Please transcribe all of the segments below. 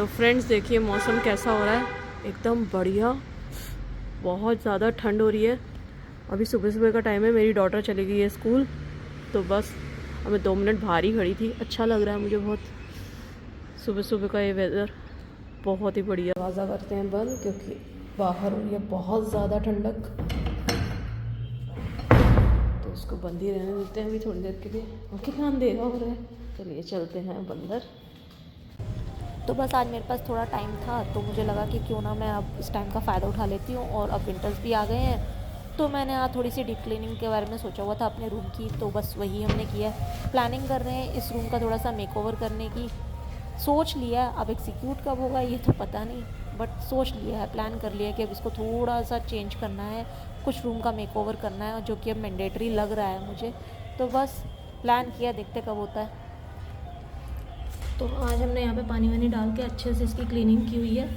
तो फ्रेंड्स देखिए मौसम कैसा हो रहा है, एकदम बढ़िया। बहुत ज़्यादा ठंड हो रही है। अभी सुबह सुबह का टाइम है, मेरी डॉटर चली गई है स्कूल, तो बस अब मैं 2 मिनट बाहर ही खड़ी थी। अच्छा लग रहा है मुझे बहुत, सुबह सुबह का ये वेदर बहुत ही बढ़िया। दरवाज़ा करते हैं बंद क्योंकि बाहर हो रही है बहुत ज़्यादा ठंडक, तो इसको बंद ही रहने देते हैं अभी थोड़ी देर के लिए। और कितना अंधेरा हो रहा है, चलिए चलते हैं अंदर। तो बस आज मेरे पास थोड़ा टाइम था, तो मुझे लगा कि क्यों ना मैं अब इस टाइम का फ़ायदा उठा लेती हूँ। और अब विंटर्स भी आ गए हैं, तो मैंने आज थोड़ी सी डीप क्लीनिंग के बारे में सोचा हुआ था अपने रूम की, तो बस वही हमने किया। प्लानिंग कर रहे हैं इस रूम का थोड़ा सा मेकओवर करने की, सोच लिया। अब एग्जीक्यूट कब होगा ये तो पता नहीं, बट सोच लिया है, प्लान कर लिया कि अब इसको थोड़ा सा चेंज करना है, कुछ रूम का मेकओवर करना है, जो कि अब मैंडेटरी लग रहा है मुझे। तो बस प्लान किया, देखते कब होता है। तो आज हमने यहाँ पे पानी वानी डाल के अच्छे से इसकी क्लीनिंग की हुई है,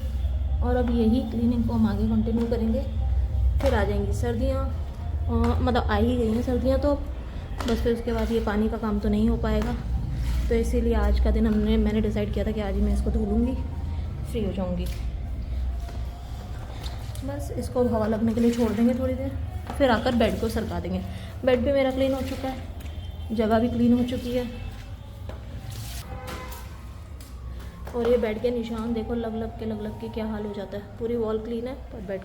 और अब यही क्लीनिंग को हम आगे कंटिन्यू करेंगे। फिर आ जाएंगी सर्दियाँ, मतलब आ ही गई हैं सर्दियाँ, तो बस फिर उसके बाद ये पानी का काम तो नहीं हो पाएगा। तो इसीलिए आज का दिन मैंने डिसाइड किया था कि आज ही मैं इसको धो लूँगी, फ्री हो जाऊँगी। बस इसको हवा लगने के लिए छोड़ देंगे थोड़ी देर, फिर आकर बेड को सरका देंगे। बेड भी मेरा क्लीन हो चुका है, जगह भी क्लीन हो चुकी है, और ये बेड के निशान देखो, लग लग के क्या हाल हो जाता है। पूरी वॉल क्लीन है पर बेड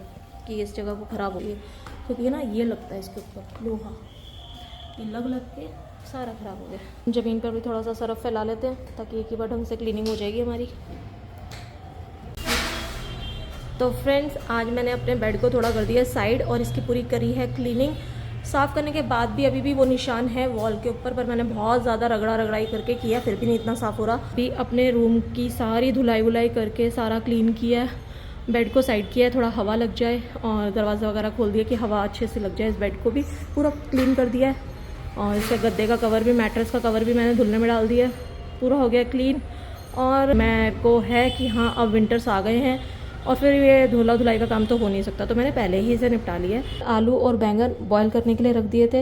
की इस जगह को ख़राब हो गई है, क्योंकि ना ये लगता है इसके ऊपर लोहा, ये लग के सारा ख़राब हो गया। ज़मीन पर भी थोड़ा सा सरफ फैला लेते हैं ताकि एक ही बार ढंग से क्लीनिंग हो जाएगी हमारी। तो फ्रेंड्स आज मैंने अपने बेड को थोड़ा कर दिया साइड, और इसकी पूरी करी है क्लीनिंग। साफ़ करने के बाद भी अभी भी वो निशान है वॉल के ऊपर, पर मैंने बहुत ज़्यादा रगड़ाई करके किया, फिर भी नहीं इतना साफ़ हो रहा। भी अपने रूम की सारी धुलाई वुलाई करके सारा क्लीन किया है, बेड को साइड किया है, थोड़ा हवा लग जाए, और दरवाज़ा वगैरह खोल दिया कि हवा अच्छे से लग जाए। इस बेड को भी पूरा क्लीन कर दिया है, और इसका गद्दे का कवर भी, मैट्रेस का कवर भी मैंने धुलने में डाल दिया है, पूरा हो गया क्लीन। और मैं को है कि हाँ अब विंटर्स आ गए हैं और फिर ये धुला धुलाई का काम तो हो नहीं सकता, तो मैंने पहले ही इसे निपटा लिया है। आलू और बैंगन बॉईल करने के लिए रख दिए थे,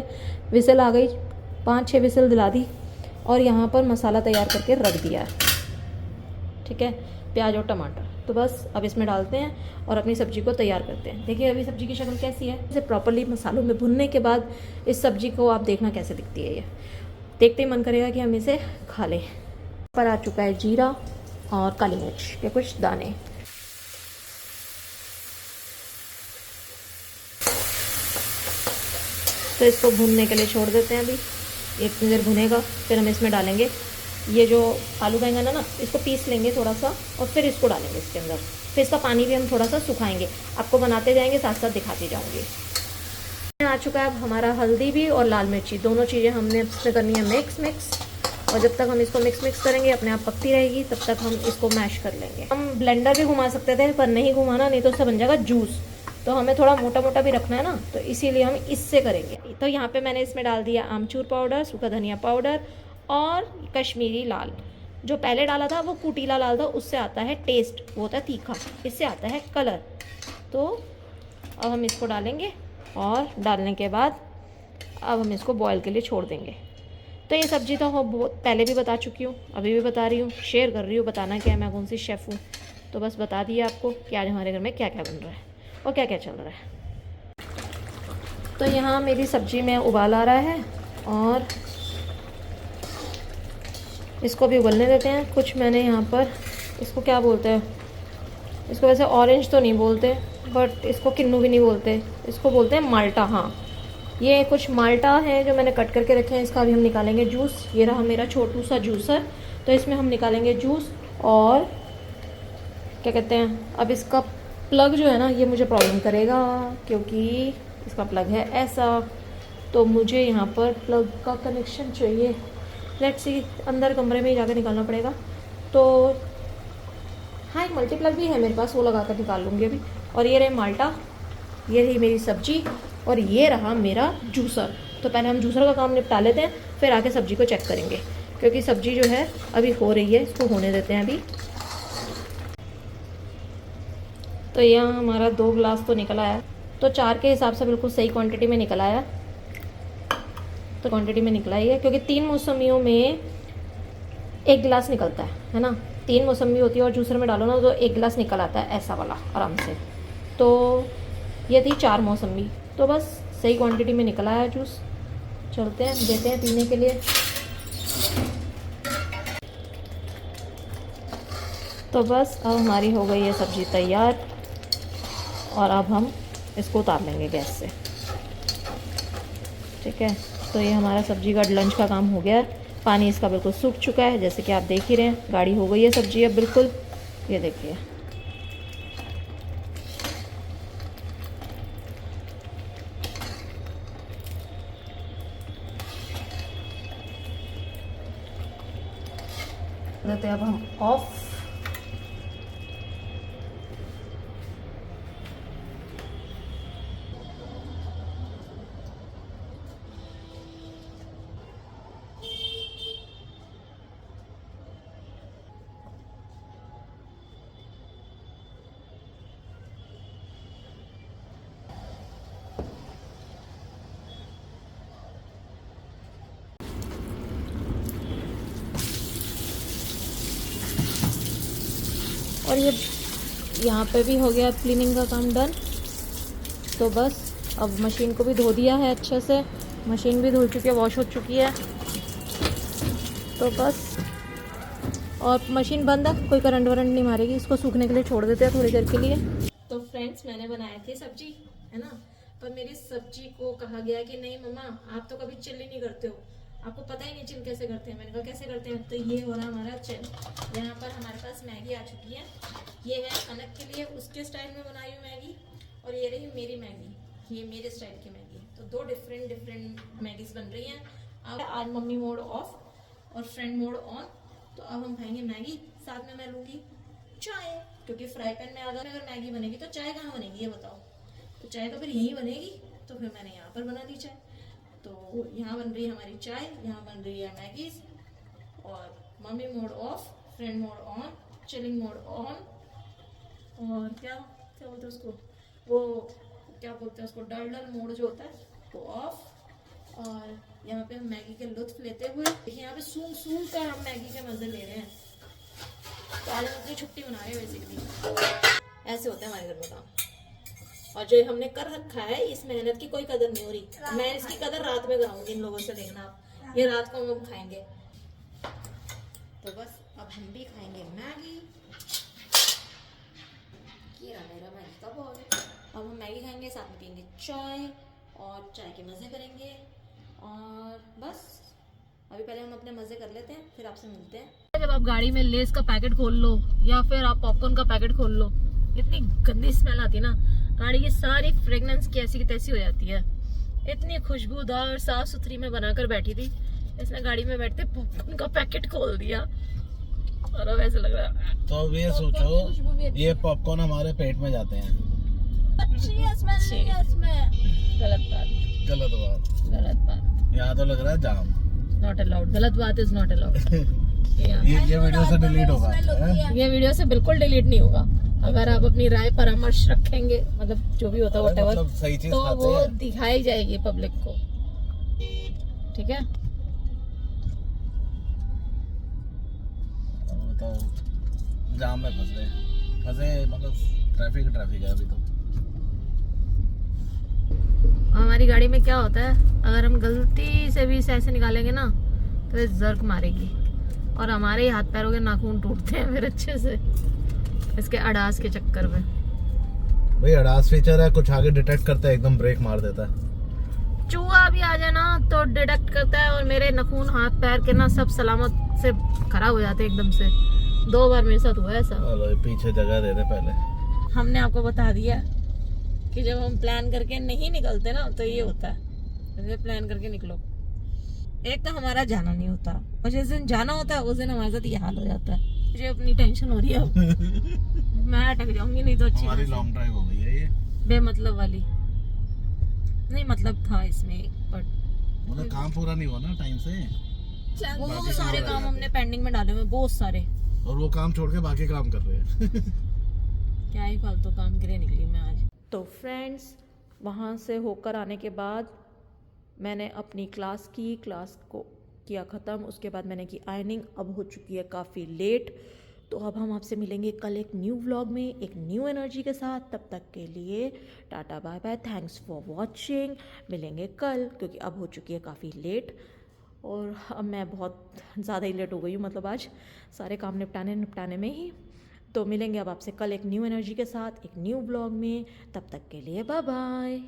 विसल आ गई, 5-6 विसल दिला दी, और यहाँ पर मसाला तैयार करके रख दिया है। ठीक है, प्याज और टमाटर, तो बस अब इसमें डालते हैं और अपनी सब्जी को तैयार करते हैं। देखिए अभी सब्जी की शक्ल कैसी है। इसे प्रॉपरली मसालों में भुनने के बाद इस सब्जी को आप देखना कैसे दिखती है। ये देखते ही मन करेगा कि हम इसे खा लें। पर आ चुका है जीरा और काली मिर्च के कुछ दाने। तो इसको भूनने के लिए छोड़ देते हैं, अभी इतनी देर भुनेगा। फिर हम इसमें डालेंगे ये जो आलू बैंगन है ना, इसको पीस लेंगे थोड़ा सा, और फिर इसको डालेंगे इसके अंदर। फिर इसका पानी भी हम थोड़ा सा सुखाएंगे, आपको बनाते जाएंगे, साथ साथ दिखाती जाऊँगी। आ चुका है अब हमारा हल्दी भी और लाल मिर्ची, दोनों चीज़ें हमने इसमें करनी है मिक्स। और जब तक हम इसको मिक्स करेंगे, अपने आप पकती रहेगी, तब तक हम इसको मैश कर लेंगे। हम ब्लेंडर भी घुमा सकते थे, पर नहीं घुमाना, नहीं तो उससे बन जाएगा जूस। तो हमें थोड़ा मोटा मोटा भी रखना है ना, तो इसीलिए हम इससे करेंगे। तो यहाँ पे मैंने इसमें डाल दिया आमचूर पाउडर, सूखा धनिया पाउडर और कश्मीरी लाल। जो पहले डाला था वो कुटीला लाल था, उससे आता है टेस्ट, वो होता है तीखा, इससे आता है कलर। तो अब हम इसको डालेंगे, और डालने के बाद अब हम इसको बॉयल के लिए छोड़ देंगे। तो ये सब्जी तो पहले भी बता चुकी हूँ, अभी भी बता रही हूँ, शेयर कर रही हूँ, बताना क्या है, मैं कौन सी शेफ़ हूँ। तो बस बता दिया आपको कि आज हमारे घर में क्या क्या बन रहा है और क्या क्या चल रहा है। तो यहाँ मेरी सब्जी में उबाल आ रहा है, और इसको भी उबलने देते हैं। कुछ मैंने यहाँ पर, इसको क्या बोलते हैं, इसको वैसे ऑरेंज तो नहीं बोलते, बट इसको किन्नू भी नहीं बोलते, इसको बोलते हैं माल्टा। हाँ, ये कुछ माल्टा है जो मैंने कट करके रखे हैं, इसका भी हम निकालेंगे जूस। ये रहा मेरा छोटू सा जूसर, तो इसमें हम निकालेंगे जूस। और क्या कहते हैं, अब इसका प्लग जो है ना, ये मुझे प्रॉब्लम करेगा, क्योंकि इसका प्लग है ऐसा, तो मुझे यहाँ पर प्लग का कनेक्शन चाहिए। लेट्स सी, अंदर कमरे में ही जाकर निकालना पड़ेगा। तो हाँ, एक मल्टी प्लग भी है मेरे पास, वो लगा कर निकाल लूँगी अभी। और ये रहे माल्टा, ये रही मेरी सब्जी, और ये रहा मेरा जूसर। तो पहले हम जूसर का काम निपटा लेते हैं, फिर आके सब्जी को चेक करेंगे, क्योंकि सब्जी जो है अभी हो रही है, इसको होने देते हैं अभी। तो यहाँ हमारा 2 गिलास तो निकल आया, तो 4 के हिसाब से बिल्कुल सही क्वांटिटी में निकल आया। तो क्वांटिटी में निकला ही है, क्योंकि 3 मौसमियों में 1 गिलास निकलता है ना। 3 मौसमी होती है और जूसर में डालो ना तो 1 गिलास निकल आता है ऐसा वाला आराम से। तो ये थी 4 मौसमी, तो बस सही क्वांटिटी में निकला है जूस। चलते हैं, देते हैं पीने के लिए। तो बस अब हमारी हो गई है सब्ज़ी तैयार और अब हम इसको उतार लेंगे गैस से। ठीक है, तो ये हमारा सब्ज़ी का लंच का काम हो गया है। पानी इसका बिल्कुल सूख चुका है, जैसे कि आप देख ही रहे हैं। गाढ़ी हो गई है सब्ज़ी अब बिल्कुल, ये देखिए। देते अब हम ऑफ। और ये यहाँ पे भी हो गया क्लीनिंग का काम डन। तो बस अब मशीन को भी धो दिया है अच्छे से, मशीन भी धुल चुकी है, वॉश हो चुकी है। तो बस, और मशीन बंद है, कोई करंट वरंट नहीं मारेगी। इसको सूखने के लिए छोड़ देते हैं थोड़ी देर के लिए। तो फ्रेंड्स, मैंने बनाई थी सब्जी, है ना, पर मेरी सब्जी को कहा गया कि नहीं मम्मा आप तो कभी चिल्ली नहीं करते हो, आपको पता ही नहीं चिल कैसे करते हैं। मैंने कहा कैसे करते हैं, तो ये हो रहा हमारा चिल। यहाँ पर हमारे पास मैगी आ चुकी है। ये है अनक के लिए, उसके स्टाइल में बनाई हुई मैगी, और ये रही मेरी मैगी, ये मेरे स्टाइल की मैगी। तो 2 डिफरेंट मैगीज बन रही हैं। अब आज मम्मी मोड ऑफ और फ्रेंड मोड ऑन। तो अब हम खाएंगे मैगी, साथ में मैं लूँगी चाय, क्योंकि फ्राई पैन में अगर मैगी बनेगी तो चाय कहाँ बनेगी ये बताओ। तो चाय तो फिर यहीं बनेगी, तो फिर मैंने यहाँ पर बना दी चाय। तो यहाँ बन रही है हमारी चाय, यहाँ बन रही है मैगीज, और mummy mode of, friend mode on, chilling mode on, और क्या क्या बोलते हैं उसको, वो क्या बोलते हैं उसको, डल मोड जो होता है वो ऑफ। और यहाँ पे हम मैगी के लुत्फ लेते हुए, देखिए यहाँ पे सूंघ सूंघ कर हम मैगी के मजे ले रहे हैं। तो आज हम अपनी छुट्टी मना रहे हैं बेसिकली। ऐसे होते हैं हमारे घर में काम, और जो हमने कर रखा है इस मेहनत की कोई कदर नहीं हो रही। मैं इसकी कदर रात में कराऊंगी इन लोगों से, देखना आप, ये रात को हम खाएंगे। तो बस अब हम भी खाएंगे मैगी। ये रहा मेरा मैगी का बॉल। अब हम मैगी खाएंगे, साथ में पियेंगे चाय और चाय के मजे करेंगे। और बस अभी पहले हम अपने मजे कर लेते हैं, फिर आपसे मिलते हैं। जब आप गाड़ी में लेस का पैकेट खोल लो या फिर आप पॉपकॉर्न का पैकेट खोल लो, इतनी गंदी स्मेल आती है ना, गाड़ी की सारी फ्रेगनेंस की ऐसी की तैसी हो जाती है। इतनी खुशबूदार साफ सुथरी में बनाकर बैठी थी, इसने गाड़ी में बैठते पॉपकॉर्न का पैकेट खोल दिया और अब ऐसे लग रहा है। तो अब ये सोचो, ये पॉपकॉर्न हमारे पेट में जाते हैं। गलत बात। यहाँ तो लग रहा है जाम। नॉट अलाउड, गलत बात इज नॉट अलाउड। ये वीडियो से डिलीट होगा, ये वीडियो से बिल्कुल डिलीट नहीं होगा। अगर आप अपनी राय परामर्श रखेंगे, मतलब जो भी होता है व्हाटएवर, मतलब सही चीज तो खाते वो हैं। दिखाई जाएगी पब्लिक को, ठीक है। तो जाम में फंसे मतलब ट्रैफिक है अभी तो। हमारी गाड़ी में क्या होता है, अगर हम गलती से भी इसे ऐसे निकालेंगे ना तो ये जर्क मारेगी और हमारे ही हाथ पैरों के नाखून टूटते हैं फिर अच्छे से, इसके अडास के चक्कर में। भाई अडास फीचर है, कुछ आगे डिटेक्ट करता है, एकदम ब्रेक मार देता है। चूहा भी आ जाए ना तो डिटेक्ट करता है, और मेरे नाखून हाथ पैर के ना सब सलामत से खराब हो जाते हैं एकदम से। 2 बार मेरे साथ हुआ है ऐसा। पीछे जगह दे दे पहले। हमने आपको बता दिया कि जब हम प्लान करके नहीं निकलते ना तो ये होता है। जैसे प्लान करके निकलो, एक तो हमारा जाना नहीं होता, और जिस दिन जाना होता है उस दिन हमारे साथ ये हाल हो जाता है। मुझे अपनी टेंशन हो रही है अब। मैं अटक जाऊंगी नहीं तो अच्छी हमारी लॉन्ग ड्राइव हो गई है ये, बेमतलब वाली। नहीं मतलब था इसमें, बट मतलब काम पूरा नहीं हुआ ना टाइम से। बहुत सारे काम हमने पेंडिंग में डाले हुए, बहुत सारे, और वो काम छोड़ के बाकी काम कर रहे हैं। क्या ही फालतू काम के लिए निकली मैं आज। तो फ्रेंड्स, वहाँ से होकर आने के बाद मैंने अपनी क्लास को किया ख़त्म। उसके बाद मैंने की आयरनिंग। अब हो चुकी है काफ़ी लेट, तो अब हम आपसे मिलेंगे कल एक न्यू व्लॉग में एक न्यू एनर्जी के साथ। तब तक के लिए tata bye bye, thanks for watching. मिलेंगे कल, क्योंकि अब हो चुकी है काफ़ी लेट और अब मैं बहुत ज़्यादा ही लेट हो गई हूँ, मतलब आज सारे काम निपटाने में ही। तो मिलेंगे अब आपसे कल एक न्यू एनर्जी के साथ एक न्यू व्लॉग में। तब तक के लिए बाय बाय।